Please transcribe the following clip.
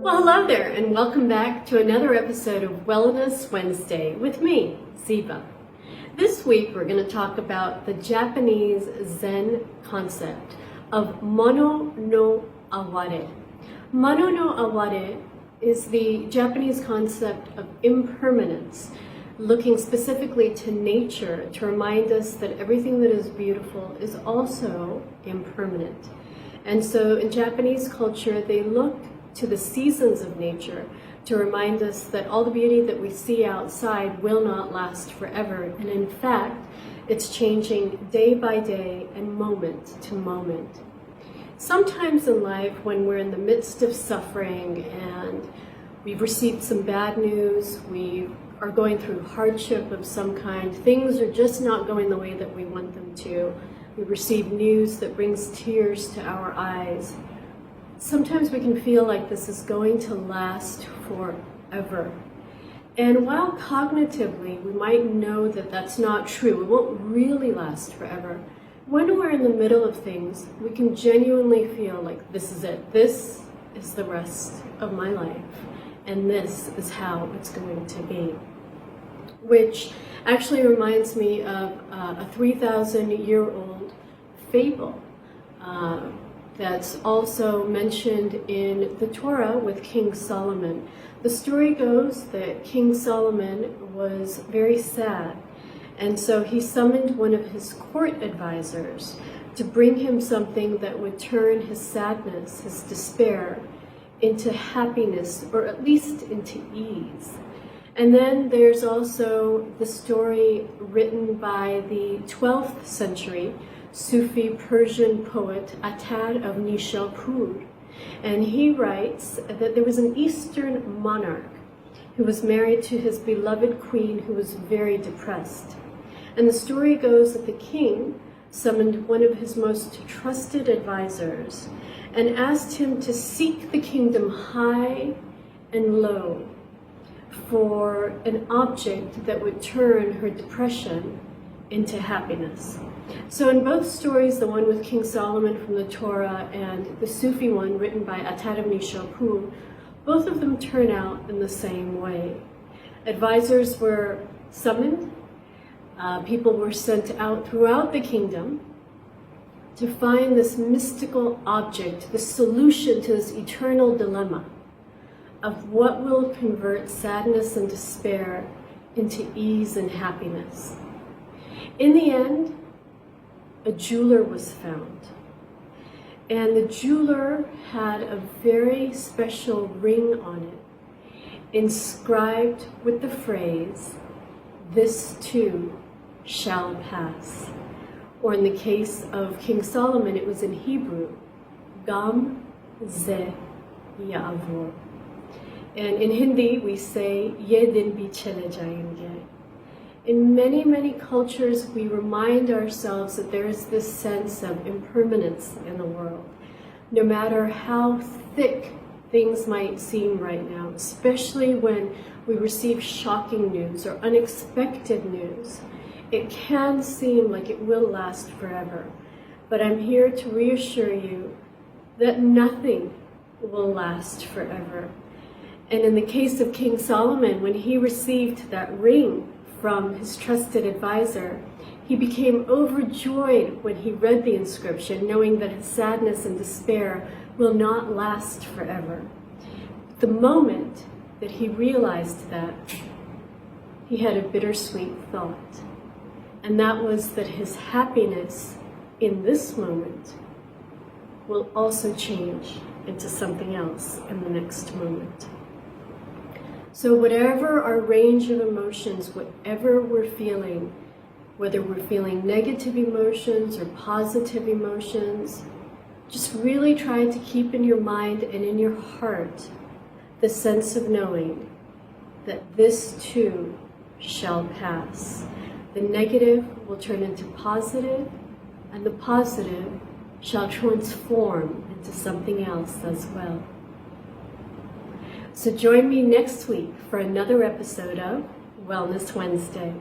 Well, hello there, and welcome back to another episode of Wellness Wednesday with me, Zeeba. This week we're going to talk about the Japanese Zen concept of mono no aware. Mono no aware is the Japanese concept of impermanence, looking specifically to nature to remind us that everything that is beautiful is also impermanent. And so in Japanese culture, they look to the seasons of nature to remind us that all the beauty that we see outside will not last forever. And in fact, it's changing day by day and moment to moment. Sometimes in life, when we're in the midst of suffering and we've received some bad news, we are going through hardship of some kind, things are just not going the way that we want them to. We receive news that brings tears to our eyes. Sometimes we can feel like this is going to last forever. And while cognitively we might know that that's not true, it won't really last forever, when we're in the middle of things, we can genuinely feel like this is it. This is the rest of my life, and this is how it's going to be. Which actually reminds me of a 3,000-year-old fable that's also mentioned in the Torah with King Solomon. The story goes that King Solomon was very sad, and so he summoned one of his court advisors to bring him something that would turn his sadness, his despair, into happiness, or at least into ease. And then there's also the story written by the 12th century Sufi Persian poet Attar of Nishapur. And he writes that there was an Eastern monarch who was married to his beloved queen who was very depressed. And the story goes that the king summoned one of his most trusted advisors and asked him to seek the kingdom high and low for an object that would turn her depression into happiness. So in both stories, the one with King Solomon from the Torah and the Sufi one written by Attar of Nishapur, both of them turn out in the same way. Advisors were summoned, people were sent out throughout the kingdom to find this mystical object, the solution to this eternal dilemma of what will convert sadness and despair into ease and happiness. In the end, a jeweler was found. And the jeweler had a very special ring on it, inscribed with the phrase, "This too shall pass." Or in the case of King Solomon, it was in Hebrew, "Gam ze ya'avor." And in Hindi, we say, "Ye din bhi chale jayenge." In many, many cultures, we remind ourselves that there is this sense of impermanence in the world. No matter how thick things might seem right now, especially when we receive shocking news or unexpected news, it can seem like it will last forever. But I'm here to reassure you that nothing will last forever. And in the case of King Solomon, when he received that ring from his trusted advisor, he became overjoyed when he read the inscription, knowing that his sadness and despair will not last forever. The moment that he realized that, he had a bittersweet thought, and that was that his happiness in this moment will also change into something else in the next moment. So whatever our range of emotions, whatever we're feeling, whether we're feeling negative emotions or positive emotions, just really try to keep in your mind and in your heart the sense of knowing that this too shall pass. The negative will turn into positive, and the positive shall transform into something else as well. So join me next week for another episode of Wellness Wednesday.